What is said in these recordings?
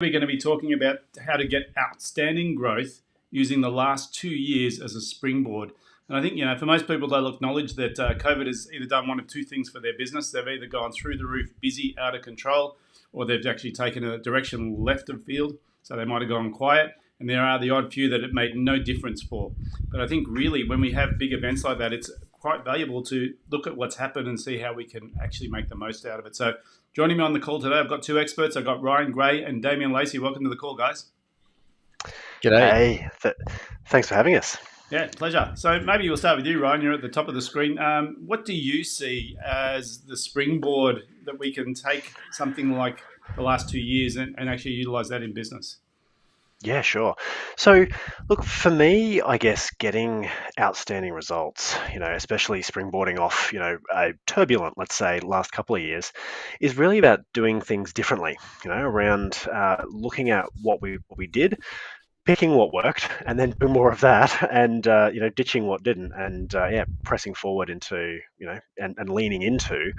We're going to be talking about how to get outstanding growth using the last 2 years as a springboard. And I think, for most people, they'll acknowledge that COVID has either done one of two things for their business. They've either gone through the roof, busy, out of control, or they've actually taken a direction left of field. So they might have gone quiet. And there are the odd few that it made no difference for. But I think really when we have big events like that, it's quite valuable to look at what's happened and see how we can actually make the most out of it. So joining me on the call today, I've got two experts. I've got Ryan Gray and Damien Lacey. Welcome to the call, guys. G'day. Hey, thanks for having us. Yeah, pleasure. So maybe we'll start with you, Ryan. You're at the top of the screen. What do you see as the springboard that we can take something like the last 2 years and actually utilize that in business? Yeah, sure. So, look, for me, I guess getting outstanding results, especially springboarding off, a turbulent, let's say, last couple of years, is really about doing things differently, around looking at what we did, picking what worked, and then doing more of that, and ditching what didn't, and yeah, pressing forward into, and leaning into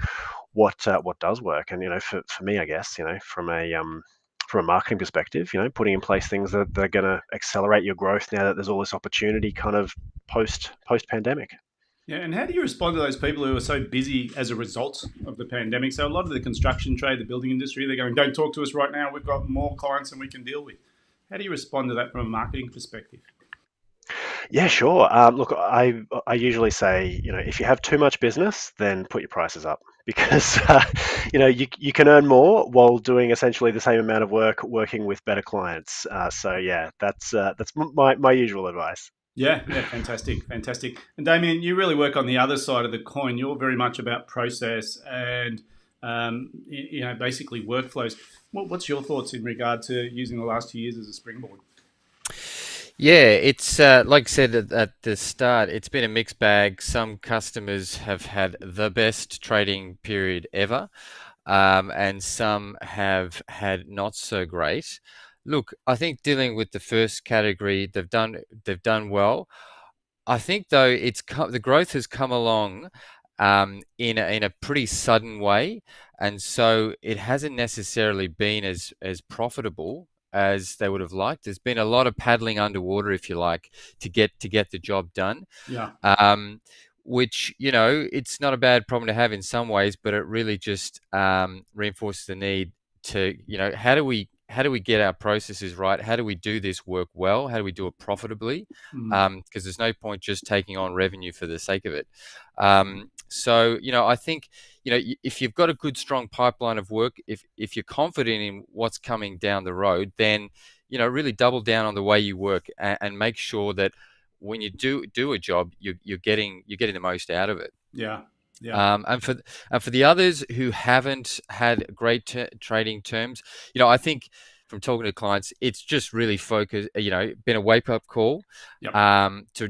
what does work. And for me, I guess, from a marketing perspective, putting in place things that are going to accelerate your growth now that there's all this opportunity, kind of post pandemic. Yeah, and how do you respond to those people who are so busy as a result of the pandemic? So a lot of the construction trade, the building industry, they're going, don't talk to us right now. We've got more clients than we can deal with. How do you respond to that from a marketing perspective? Yeah, sure. Look, I usually say, if you have too much business, then put your prices up because you can earn more while doing essentially the same amount of work, working with better clients. So yeah, that's my usual advice. Yeah, yeah, fantastic, fantastic. And Damien, you really work on the other side of the coin. You're very much about process and basically workflows. What's your thoughts in regard to using the last 2 years as a springboard? Yeah, it's like I said at the start, it's been a mixed bag. Some customers have had the best trading period ever, and some have had not so great. Look, I think dealing with the first category, they've done well. I think though the growth has come along in a pretty sudden way, and so it hasn't necessarily been as profitable as they would have liked. There's been a lot of paddling underwater, if you like, to get the job done. Yeah, Which it's not a bad problem to have in some ways, but it really just reinforces the need to how do we get our processes right? How do we do this work well? How do we do it profitably? mm, Because there's no point just taking on revenue for the sake of it. So I think if you've got a good strong pipeline of work, if you're confident in what's coming down the road, then really double down on the way you work and make sure that when you do a job, you're getting the most out of it. yeah, yeah. And for the others who haven't had great trading terms, I think from talking to clients, it's just really focused. Been a wake up call, Yep. to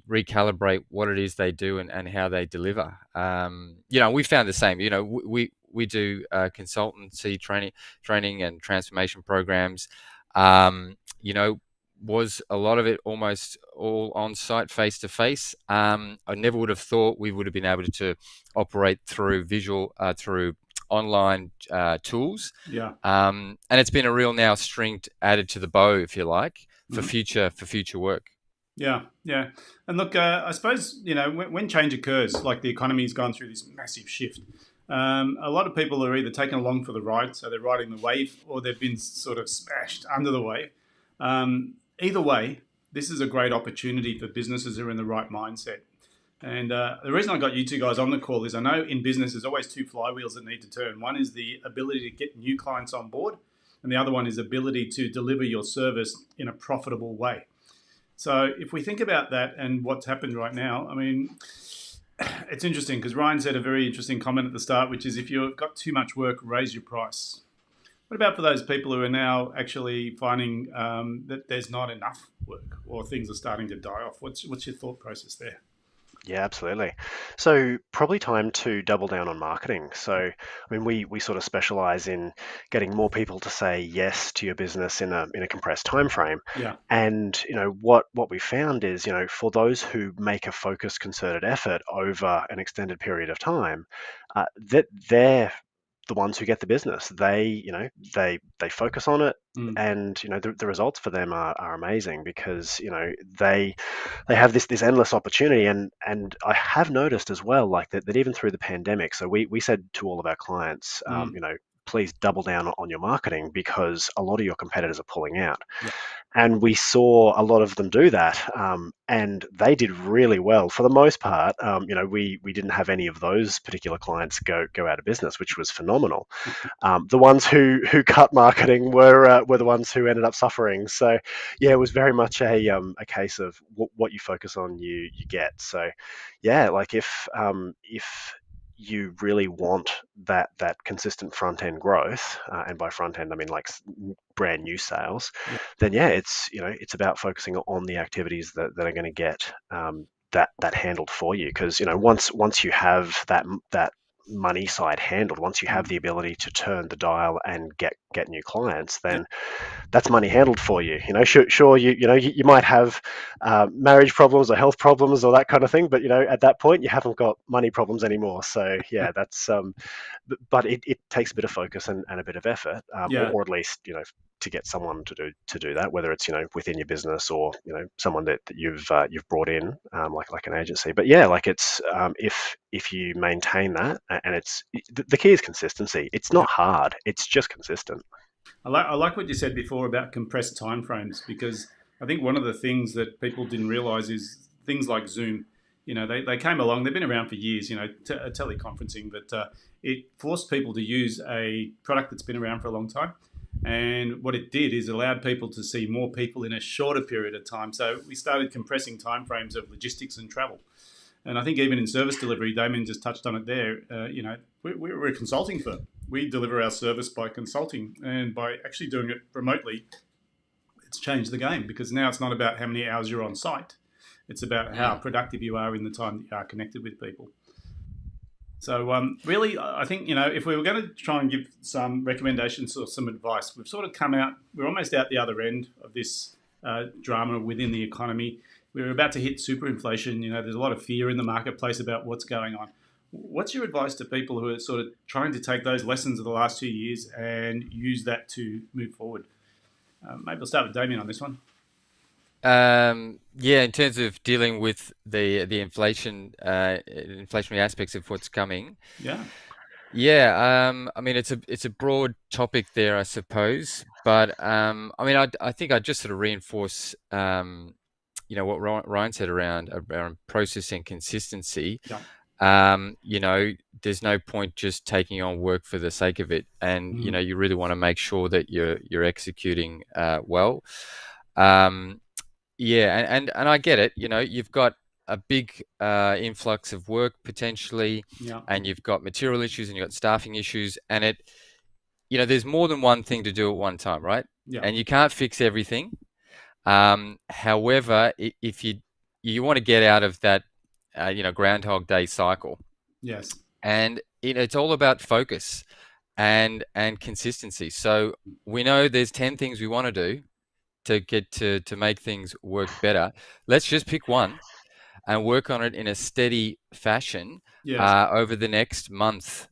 recalibrate what it is they do and how they deliver. We found the same. We do consultancy training and transformation programs. You know, was a lot of it almost all on site, face to face. I never would have thought we would have been able to operate through online tools. Yeah. And it's been a real now string added to the bow, if you like, for Mhm. future work. Yeah, yeah. And look, I suppose, when change occurs, like the economy's gone through this massive shift, a lot of people are either taken along for the ride, so they're riding the wave, or they've been sort of smashed under the wave. Either way, this is a great opportunity for businesses who are in the right mindset. And the reason I got you two guys on the call is I know in business there's always two flywheels that need to turn. One is the ability to get new clients on board, and the other one is ability to deliver your service in a profitable way. So if we think about that and what's happened right now, I mean, it's interesting because Ryan said a very interesting comment at the start, which is if you've got too much work, raise your price. What about for those people who are now actually finding that there's not enough work or things are starting to die off? What's your thought process there? Yeah, absolutely. So probably time to double down on marketing. So I mean, we sort of specialize in getting more people to say yes to your business in a compressed time frame. Yeah. And what we found is, for those who make a focused, concerted effort over an extended period of time, that the ones who get the business. They focus on it, Mm. and the results for them are amazing, because they have this endless opportunity. And I have noticed as well, like that even through the pandemic. So we said to all of our clients, Mm. please double down on your marketing, because a lot of your competitors are pulling out. Yeah. And we saw a lot of them do that, and they did really well for the most part. We didn't have any of those particular clients go out of business, which was phenomenal. The ones who cut marketing were the ones who ended up suffering. So yeah, it was very much a case of what you focus on, you get. So yeah, like if you really want that consistent front end growth, and by front end I mean like brand new sales, Yeah. then yeah, it's about focusing on the activities that are going to get that handled for you. Because once you have that money side handled, once you have Mm. the ability to turn the dial and get new clients, Yeah. then that's money handled for you. Sure, you might have marriage problems or health problems or that kind of thing, but at that point you haven't got money problems anymore. So yeah, that's but it takes a bit of focus and a bit of effort, Yeah. or at least to get someone to do that, whether it's within your business, or someone that you've brought in, like an agency. But yeah, like it's if you maintain that, and the key is consistency. It's Yeah. not hard, it's just consistent. I like what you said before about compressed timeframes, because I think one of the things that people didn't realize is things like Zoom. They came along. They've been around for years. Teleconferencing, but it forced people to use a product that's been around for a long time. And what it did is allowed people to see more people in a shorter period of time. So we started compressing timeframes of logistics and travel. And I think even in service delivery, Damien just touched on it there. We're a consulting firm. We deliver our service by consulting, and by actually doing it remotely, it's changed the game, because now it's not about how many hours you're on site. It's about how Mm. productive you are in the time that you are connected with people. So really, I think if we were going to try and give some recommendations or some advice, we've sort of come out. We're almost out the other end of this drama within the economy. We're about to hit superinflation. There's a lot of fear in the marketplace about what's going on. What's your advice to people who are sort of trying to take those lessons of the last 2 years and use that to move forward? Maybe we'll start with Damien on this one. Yeah, in terms of dealing with the inflationary aspects of what's coming. Yeah. Yeah, I mean it's a broad topic there, I suppose, but I mean I think I just sort of reinforce what Ryan said around process and consistency. Yeah. There's no point just taking on work for the sake of it, and Mm. you really want to make sure that you're executing well. Um, yeah, and I get it. You've got a big influx of work potentially, Yeah. and you've got material issues and you've got staffing issues, and there's more than one thing to do at one time, right? Yeah. And you can't fix everything. However, if you want to get out of that, Groundhog Day cycle, Yes. and it's all about focus and consistency. So we know there's 10 things we want to do to get to make things work better. Let's just pick one and work on it in a steady fashion Yes. over the next month,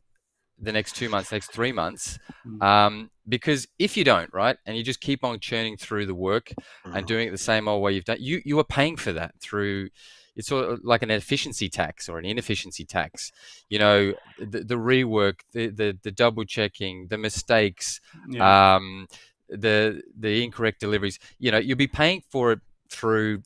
the next 2 months, next 3 months. Mm. Because if you don't, right, and you just keep on churning through the work and doing it the same old way you've done, you are paying for that through. It's sort of like an efficiency tax or an inefficiency tax. The rework, the double checking, the mistakes, Yeah. the incorrect deliveries. You'll be paying for it through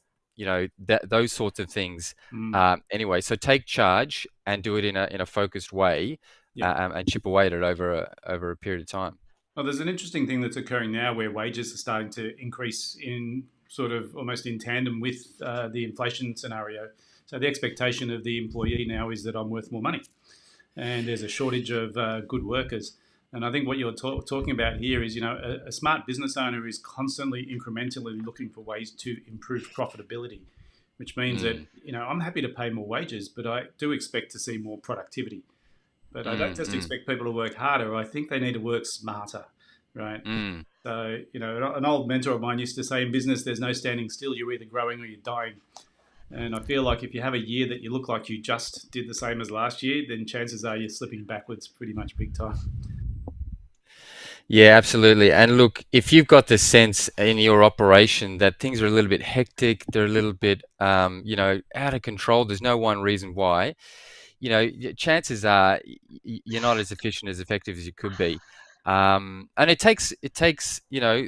those sorts of things. Mm. Anyway, so take charge and do it in a focused way, Yeah. and chip away at it over a period of time. Well, there's an interesting thing that's occurring now where wages are starting to increase in sort of almost in tandem with the inflation scenario. So the expectation of the employee now is that I'm worth more money, and there's a shortage of good workers. And I think what you're talking about here is, a smart business owner is constantly incrementally looking for ways to improve profitability, which means that, Mm, I'm happy to pay more wages, but I do expect to see more productivity. But I don't mm, just mm, expect people to work harder. I think they need to work smarter, right? mm. So, an old mentor of mine used to say in business, there's no standing still. You're either growing or you're dying. And I feel like if you have a year that you look like you just did the same as last year, then chances are you're slipping backwards pretty much big time. Yeah, absolutely. And look, if you've got the sense in your operation that things are a little bit hectic, they're a little bit, out of control, there's no one reason why, chances are you're not as efficient, as effective as you could be. And it takes,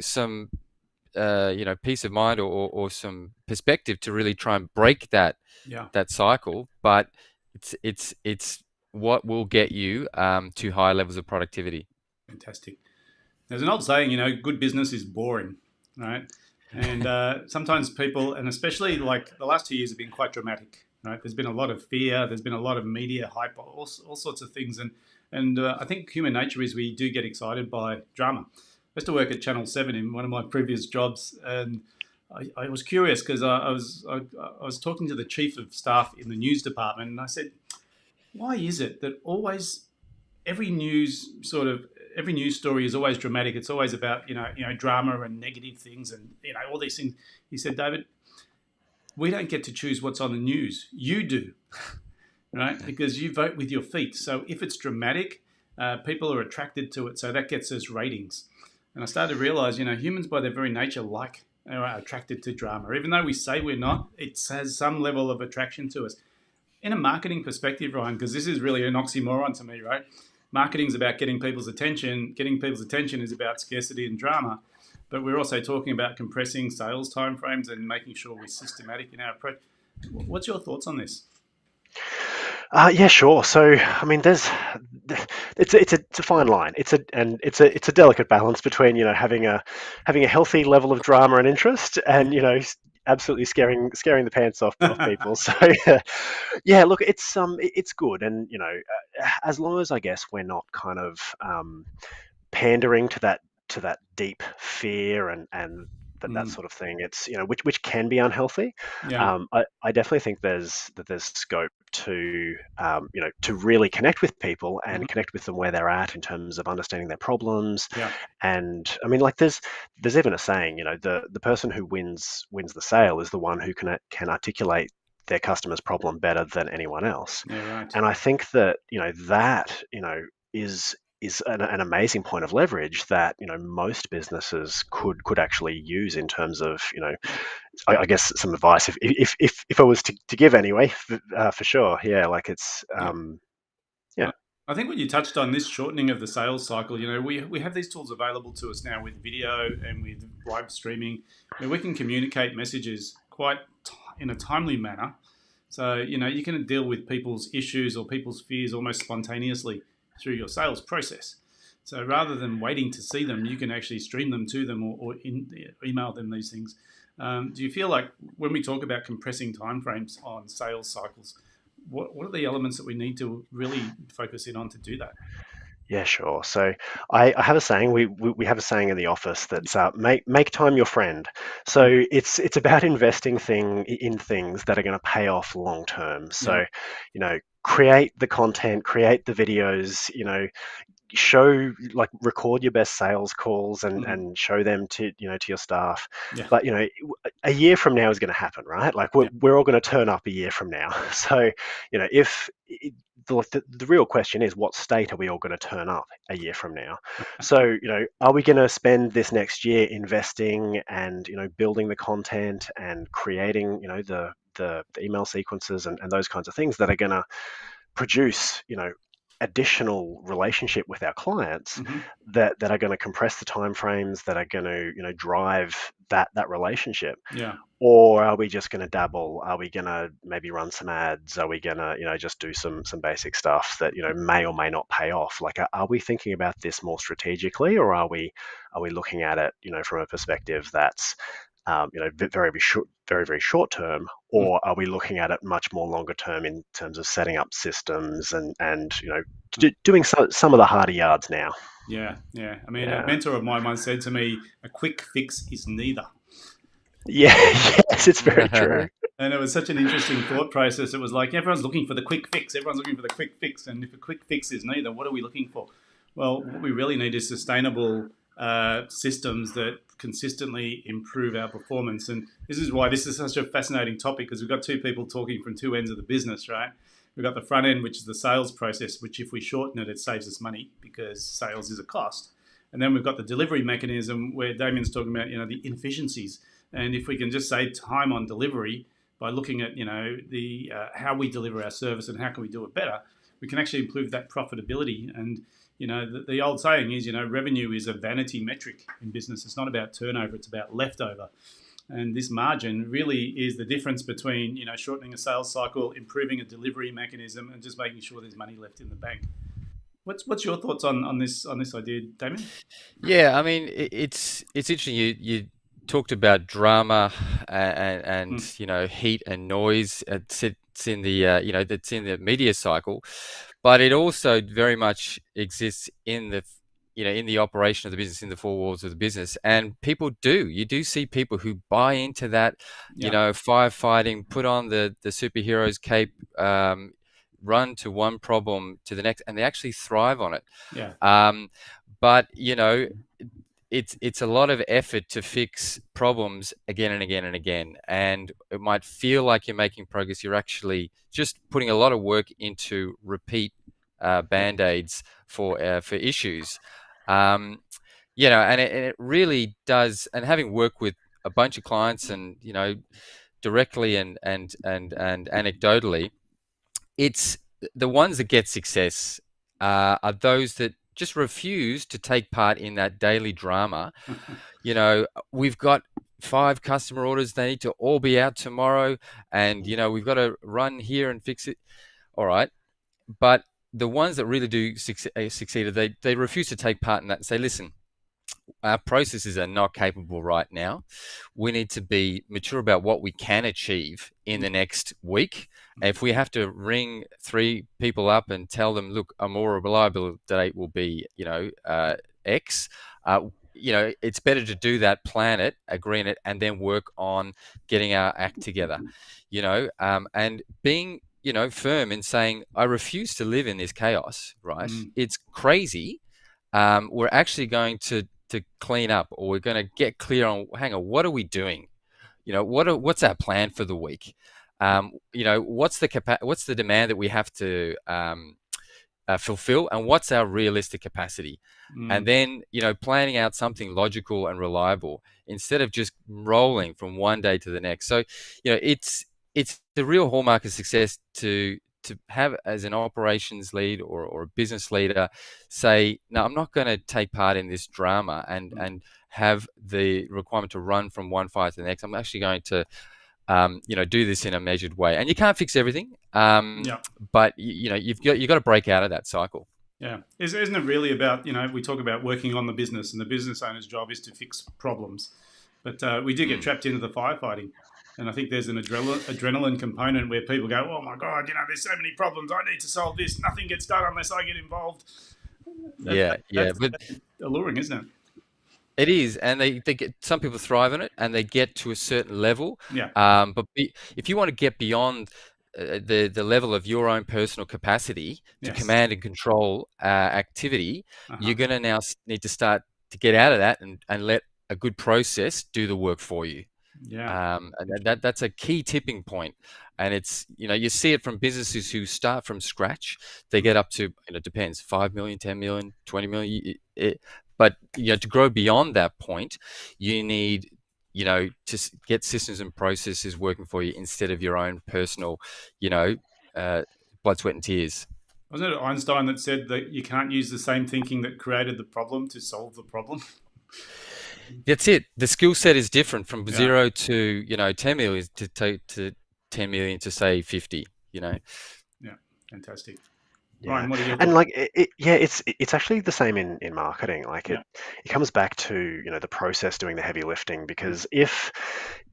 some, peace of mind, or some perspective to really try and break Yeah, that cycle. But it's what will get you to higher levels of productivity. fantastic. There's an old saying, good business is boring, right? And sometimes people, and especially like the last 2 years have been quite dramatic, right? There's been a lot of fear, there's been a lot of media hype, all sorts of things. And I think human nature is we do get excited by drama. I used to work at Channel 7 in one of my previous jobs, and I was curious because I was talking to the chief of staff in the news department, and I said, why is it that always every news sort of every news story is always dramatic. It's always about drama and negative things and all these things. He said, David, we don't get to choose what's on the news. You do, right? Because you vote with your feet. So if it's dramatic, people are attracted to it. So that gets us ratings. And I started to realize, humans by their very nature are attracted to drama. Even though we say we're not, it has some level of attraction to us in a marketing perspective, Ryan, because this is really an oxymoron to me, right? Marketing is about getting people's attention. Getting people's attention is about scarcity and drama. But we're also talking about compressing sales timeframes and making sure we're systematic in our approach. What's your thoughts on this? Yeah, sure. So, I mean, it's a fine line. It's a delicate balance between having a healthy level of drama and interest, and absolutely scaring the pants off people. So, yeah, look, it's good, and as long as I guess we're not kind of pandering to that deep fear and that Mm, sort of thing. It's which can be unhealthy. yeah. I definitely think there's scope to to really connect with people Mhm. and connect with them where they're at in terms of understanding their problems. Yeah. And I mean, like there's even a saying, the person who wins the sale is the one who can articulate their customer's problem better than anyone else. Yeah. Right. And I think that that is an amazing point of leverage that most businesses could actually use in terms of Yeah. I guess some advice if I was to give anyway for sure. Yeah, like it's Yeah. yeah. I I think what you touched on, this shortening of the sales cycle, we have these tools available to us now with video and with live streaming where we can communicate messages in a timely manner. So, you can deal with people's issues or people's fears almost spontaneously through your sales process. So rather than waiting to see them, you can actually stream them to them or email them these things. Do you feel like when we talk about compressing timeframes on sales cycles, what are the elements that we need to really focus in on to do that? Yeah, sure. So I have a saying. We have a saying in the office that's make time your friend. So Mm, it's about investing in things that are going to pay off long term. yeah. So create the content, create the videos. Show like record your best sales calls Mhm. and show them to to your staff. Yeah. But a year from now is going to happen, right? Like Yeah. we're all going to turn up a year from now. So if the real question is, what state are we all going to turn up a year from now? So are we going to spend this next year investing and building the content and creating the email sequences and those kinds of things that are going to produce additional relationship with our clients Hmm. that are going to compress the timeframes, that are going to drive that relationship? Yeah. Or are we just going to dabble? Are we going to maybe run some ads? Are we going to just do some basic stuff that may or may not pay off? Like are we thinking about this more strategically, or are we looking at it from a perspective that's very short term, Mm. or are we looking at it much more longer term in terms of setting up systems and doing some of the harder yards now? Yeah. Yeah. I mean, a Yeah. mentor of mine once said to me, a quick fix is neither. Yeah. Yes, it's very true. And it was such an interesting thought process. It was like everyone's looking for the quick fix. Everyone's looking for the quick fix. And if a quick fix is neither, what are we looking for? Well, what we really need is sustainable systems that consistently improve our performance. And this is why this is such a fascinating topic, because we've got two people talking from two ends of the business, right? We've got the front end, which is the sales process, which if we shorten it, it saves us money because sales is a cost. And then we've got the delivery mechanism where Damien's talking about, the inefficiencies. And if we can just save time on delivery by looking at, the how we deliver our service and how can we do it better, we can actually improve that profitability. And, the old saying is, revenue is a vanity metric in business. It's not about turnover, it's about leftover. And this margin really is the difference between, shortening a sales cycle, improving a delivery mechanism, and just making sure there's money left in the bank. What's your thoughts on this idea, Damien? Yeah, I mean, it's interesting. You talked about drama and Mm, heat and noise. It sits in the that's in the media cycle, but it also very much exists in the in the operation of the business, in the four walls of the business. And people do. You do see people who buy into that, yeah, firefighting, put on the superhero's cape, run to one problem to the next, and they actually thrive on it. yeah, Um, but it's a lot of effort to fix problems again and again and again, and it might feel like you're making progress. You're actually just putting a lot of work into repeat yeah. band-aids for issues. Um, and it really does. And having worked with a bunch of clients, and directly and anecdotally, it's the ones that get success are those that just refuse to take part in that daily drama. We've got 5 customer orders; they need to all be out tomorrow, and we've got to run here and fix it. All right, but the ones that really do succeed, they refuse to take part in that and say, listen, our processes are not capable right now. We need to be mature about what we can achieve in the next week. If we have to ring 3 people up and tell them, look, a more reliable date will be, X, it's better to do that, plan it, agree on it, and then work on getting our act together, and being, firm in saying, I refuse to live in this chaos, right? Mm, It's crazy. We're actually going to clean up, or we're going to get clear on, hang on, what are we doing? What's our plan for the week? What's the demand that we have to fulfill, and what's our realistic capacity? And mm, then planning out something logical and reliable instead of just rolling from one day to the next. So it's the real hallmark of success to have, as an operations lead or a business leader, say, no, I'm not going to take part in this drama mm. and have the requirement to run from one fire to the next. I'm actually going to do this in a measured way. And you can't fix everything, Yeah, but you've got to break out of that cycle. yeah. Isn't it really about, we talk about working on the business, and the business owner's job is to fix problems, but we do get Mm. trapped into the firefighting. And I think there's an adrenaline component where people go, oh my God, there's so many problems. I need to solve this. Nothing gets done unless I get involved. Yeah, yeah, but That's alluring, isn't it? it is, and they get, some people thrive on it, and they get to a certain level. Yeah. If you want to get beyond the level of your own personal capacity to Yes. command and control activity, Uh-huh. you're going to now need to start to get out of that and let a good process do the work for you. Yeah. And that's a key tipping point. And it's, you see it from businesses who start from scratch. They get up to, it depends, 5 million, 10 million, 20 million. But to grow beyond that point, you need, get systems and processes working for you instead of your own personal, uh, blood, sweat, and tears. Wasn't it Einstein that said that you can't use the same thinking that created the problem to solve the problem? That's it. The skill set is different from Yeah. 0 to 10 million to 10 million to say 50. Yeah. Fantastic. Yeah, Ryan, what are your and thoughts? yeah, it's actually the same in marketing. Like Yeah. it comes back to the process doing the heavy lifting, Mm, because if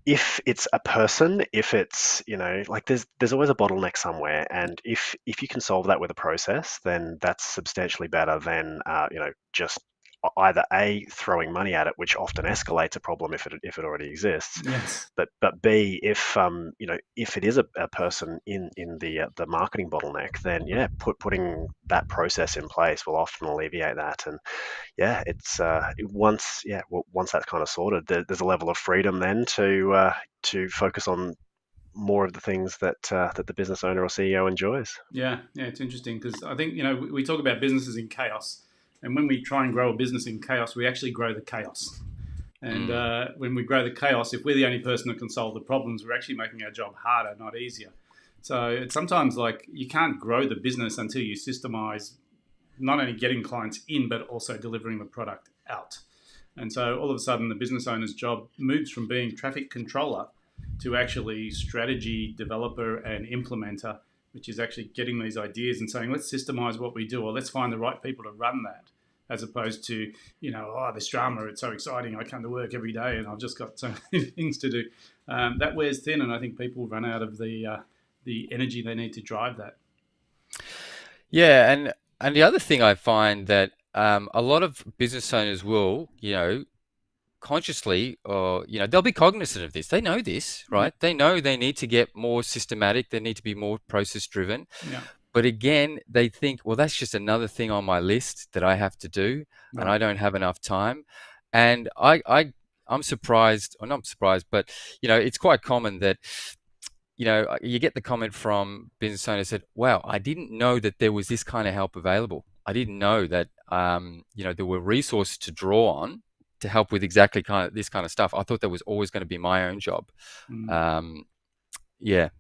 it's a person, if it's like there's always a bottleneck somewhere, and if you can solve that with a process, then that's substantially better than just either A, throwing money at it, which often escalates a problem if it already exists, yes. but B, if it is a person in the marketing bottleneck, then yeah, putting that process in place will often alleviate that. And yeah, it's once that's kind of sorted, there's a level of freedom then to focus on more of the things that the business owner or CEO enjoys. Yeah. Yeah. It's interesting because I think, we talk about businesses in chaos. And when we try and grow a business in chaos, we actually grow the chaos. And Mm. when we grow the chaos, if we're the only person that can solve the problems, we're actually making our job harder, not easier. So it's sometimes like you can't grow the business until you systemize not only getting clients in, but also delivering the product out. And so all of a sudden, the business owner's job moves from being traffic controller to actually strategy developer and implementer, which is actually getting these ideas and saying, let's systemize what we do, or let's find the right people to run that, as opposed to, oh, this drama, it's so exciting, I come to work every day and I've just got so many things to do. That wears thin, and I think people run out of the energy they need to drive that. Yeah, and the other thing I find that a lot of business owners will, consciously, or they'll be cognizant of this. They know this, right? They know they need to get more systematic. They need to be more process driven. Yeah. But again, they think, well, that's just another thing on my list that I have to do, and I don't have enough time. And I'm surprised, or not surprised, but it's quite common that you get the comment from business owners that, wow, I didn't know that there was this kind of help available. I didn't know that there were resources to draw on to help with exactly this kind of stuff. I thought that was always going to be my own job.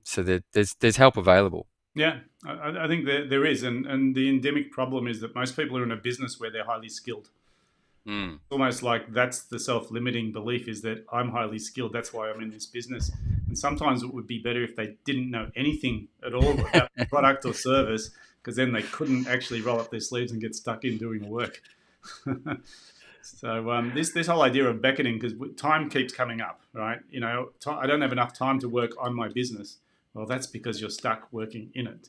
So there's help available. Yeah, I think there is, and the endemic problem is that most people are in a business where they're highly skilled. It's almost like that's the self-limiting belief, is that I'm highly skilled, that's why I'm in this business. And sometimes it would be better if they didn't know anything at all about the product or service, because then they couldn't actually roll up their sleeves and get stuck in doing the work. So this whole idea of beckoning, because time keeps coming up, right? I don't have enough time to work on my business. Well, that's because you're stuck working in it.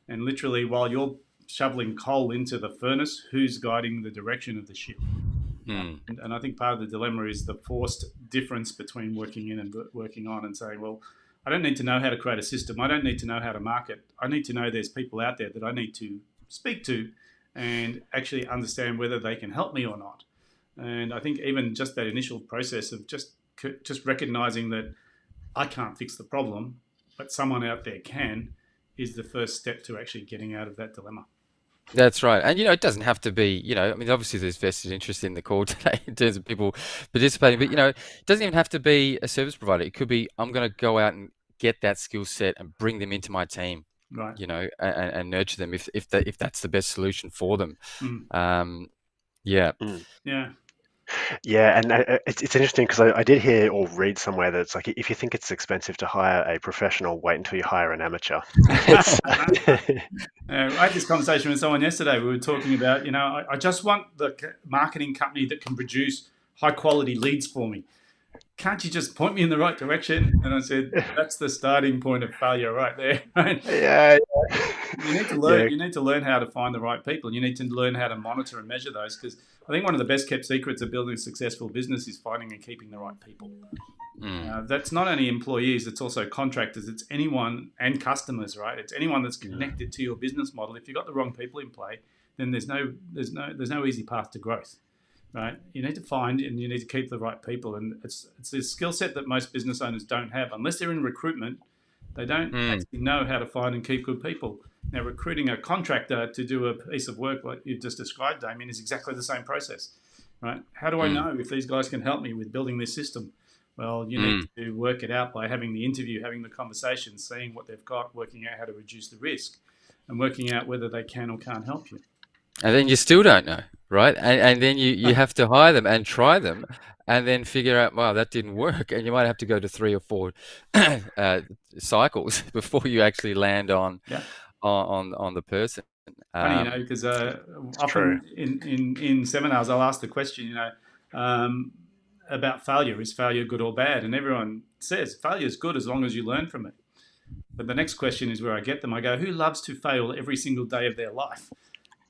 And literally, while you're shoveling coal into the furnace, who's guiding the direction of the ship? And I think part of the dilemma is the forced difference between working in and working on, and saying, well, I don't need to know how to create a system. I don't need to know how to market. I need to know there's people out there that I need to speak to and actually understand whether they can help me or not. And I think even just that initial process of just recognizing that I can't fix the problem, but someone out there can, is the first step to actually getting out of that dilemma. That's right. And, it doesn't have to be, obviously there's vested interest in the call today in terms of people participating, but, it doesn't even have to be a service provider. It could be, I'm going to go out and get that skill set and bring them into my team, right? And nurture them if that's the best solution for them. Yeah. Yeah, and it's interesting because I did hear or read somewhere that it's like, if you think it's expensive to hire a professional, wait until you hire an amateur. I had this conversation with someone yesterday. We were talking about, I just want the marketing company that can produce high quality leads for me. Can't you just point me in the right direction? And I said, that's the starting point of failure right there. Right? Yeah. You need to learn. Yeah. You need to learn how to find the right people. You need to learn how to monitor and measure those, because I think one of the best kept secrets of building a successful business is finding and keeping the right people. That's not only employees; it's also contractors. It's anyone, and customers, right? It's anyone that's connected to your business model. If you've got the wrong people in play, then there's no easy path to growth. Right? You need to find and you need to keep the right people, and it's a skill set that most business owners don't have unless they're in recruitment. They don't actually know how to find and keep good people. Now, recruiting a contractor to do a piece of work like you just described, Damien, is exactly the same process, right? How do I know if these guys can help me with building this system? Well, you need to work it out by having the interview, having the conversation, seeing what they've got, working out how to reduce the risk, and working out whether they can or can't help you. And then you still don't know, right? And then you have to hire them and try them, and then figure out, wow, that didn't work. And you might have to go to 3 or 4 cycles before you actually land on the person. Funny, because often in seminars I'll ask the question, about failure. Is failure good or bad? And everyone says failure is good as long as you learn from it. But the next question is where I get them. I go, who loves to fail every single day of their life?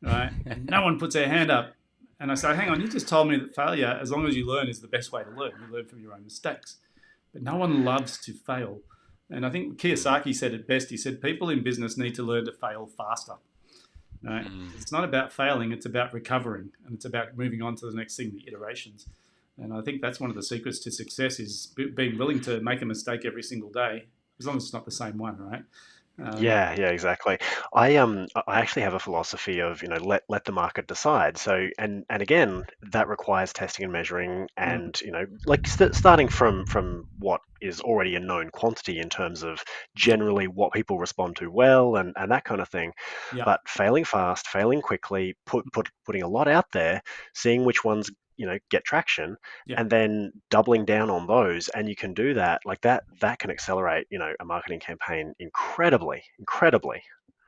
Right? And no one puts their hand up. And I say, hang on, you just told me that failure, as long as you learn, is the best way to learn. You learn from your own mistakes. But no one loves to fail. And I think Kiyosaki said it best. He said, people in business need to learn to fail faster. Right? It's not about failing, it's about recovering. And it's about moving on to the next thing, the iterations. And I think that's one of the secrets to success, is being willing to make a mistake every single day, as long as it's not the same one, right? Yeah, exactly. I actually have a philosophy of, let the market decide. So, and again, that requires testing and measuring, Mm, and like starting from what is already a known quantity in terms of generally what people respond to well, and that kind of thing. yeah, But failing fast, failing quickly, putting a lot out there, seeing which ones get traction, yeah. and then doubling down on those, and you can do that like that can accelerate a marketing campaign incredibly.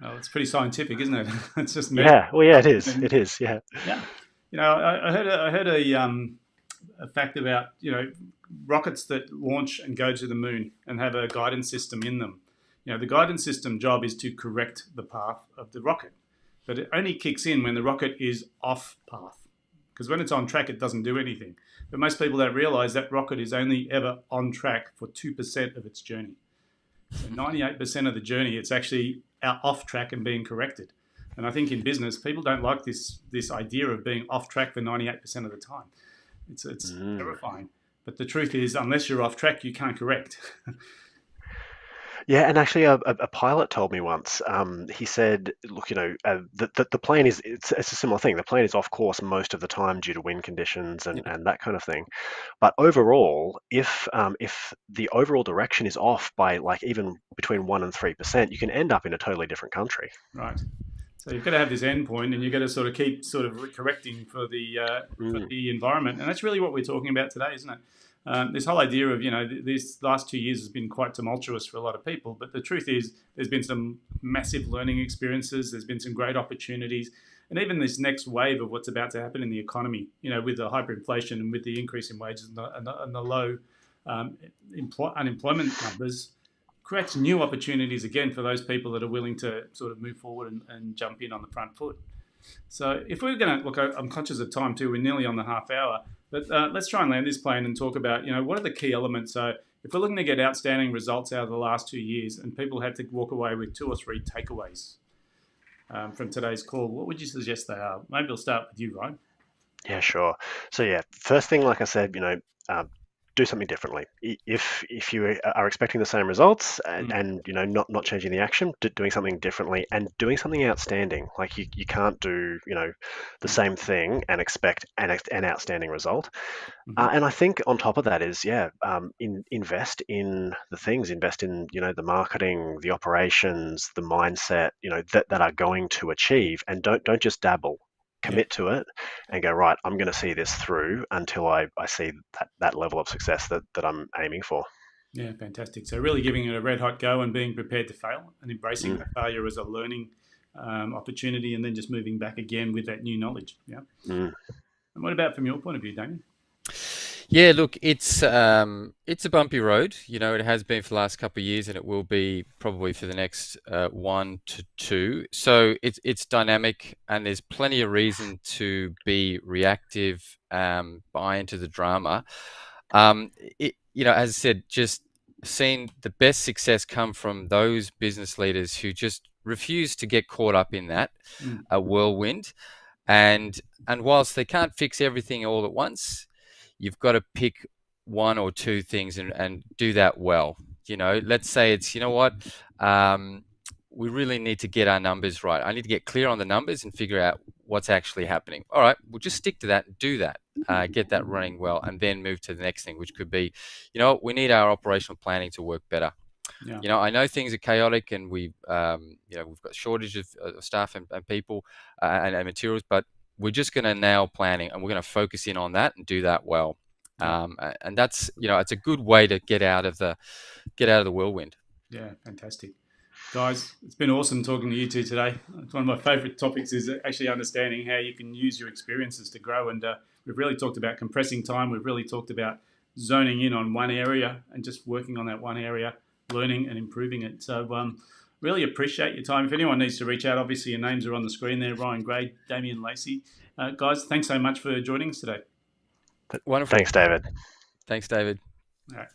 Well, it's pretty scientific, isn't it? It's just measuring Yeah, well, yeah, stuff. it is, And yeah. yeah, I heard a fact about rockets that launch and go to the moon and have a guidance system in them. The guidance system job is to correct the path of the rocket, but it only kicks in when the rocket is off path. Because when it's on track, it doesn't do anything. But most people don't realize that rocket is only ever on track for 2% of its journey. So 98% of the journey, it's actually out off track and being corrected. And I think in business, people don't like this idea of being off track for 98% of the time. It's Mm. terrifying. But the truth is, unless you're off track, you can't correct. Yeah, and actually, a pilot told me once. He said, "Look, the plane it's a similar thing. The plane is off course most of the time due to wind conditions Yeah, and that kind of thing. But overall, if the overall direction is off by like even between 1% and 3%, you can end up in a totally different country." right. So you've got to have this end point, and you've got to sort of keep sort of correcting for Mm. the environment, and that's really what we're talking about today, isn't it? This whole idea of these last 2 years has been quite tumultuous for a lot of people, but the truth is there's been some massive learning experiences, there's been some great opportunities, and even this next wave of what's about to happen in the economy, with the hyperinflation and with the increase in wages and the low unemployment numbers creates new opportunities again for those people that are willing to sort of move forward and jump in on the front foot. So if we're going to look, I'm conscious of time too. We're nearly on the half hour, but let's try and land this plane and talk about what are the key elements. So if we're looking to get outstanding results out of the last 2 years, and people had to walk away with 2 or 3 takeaways from today's call, what would you suggest they are? Maybe we'll start with you, Ryan. Yeah, sure. So yeah, first thing, like I said, do something differently. If you are expecting the same results and, Mm, and not changing the action, doing something differently and doing something outstanding. Like you can't do the yeah. same thing and expect an outstanding result. Mm-hmm. And I think on top of that is, yeah, invest in the things, invest in, the marketing, the operations, the mindset, that are going to achieve, and don't just dabble. Yeah. Commit to it and go, right, I'm going to see this through until I see that level of success that I'm aiming for. Yeah, fantastic. So really giving it a red hot go and being prepared to fail and embracing Mm, that failure as a learning opportunity, and then just moving back again with that new knowledge. Yeah. mm, And what about from your point of view, Damien? Yeah, look, it's a bumpy road. It has been for the last couple of years, and it will be probably for the next 1 to 2. So it's dynamic, and there's plenty of reason to be reactive, buy into the drama. As I said, just seen the best success come from those business leaders who just refuse to get caught up in that Mm, whirlwind, and whilst they can't fix everything all at once, you've got to pick 1 or 2 things and do that well. Let's say it's, we really need to get our numbers right. I need to get clear on the numbers and figure out what's actually happening. All right, we'll just stick to that and do that, get that running well, and then move to the next thing, which could be, we need our operational planning to work better. yeah. I know things are chaotic, and we've got shortage of staff and people and materials, but we're just going to nail planning, and we're going to focus in on that and do that well. Yeah. And that's it's a good way to get out of the whirlwind. Yeah. Fantastic. Guys, it's been awesome talking to you two today. It's one of my favourite topics is actually understanding how you can use your experiences to grow. And we've really talked about compressing time. We've really talked about zoning in on one area and just working on that one area, learning and improving it. So really appreciate your time. If anyone needs to reach out, obviously your names are on the screen there, Ryan Gray, Damien Lacey. Guys, thanks so much for joining us today. Wonderful. Thanks, David. Thanks, David. All right.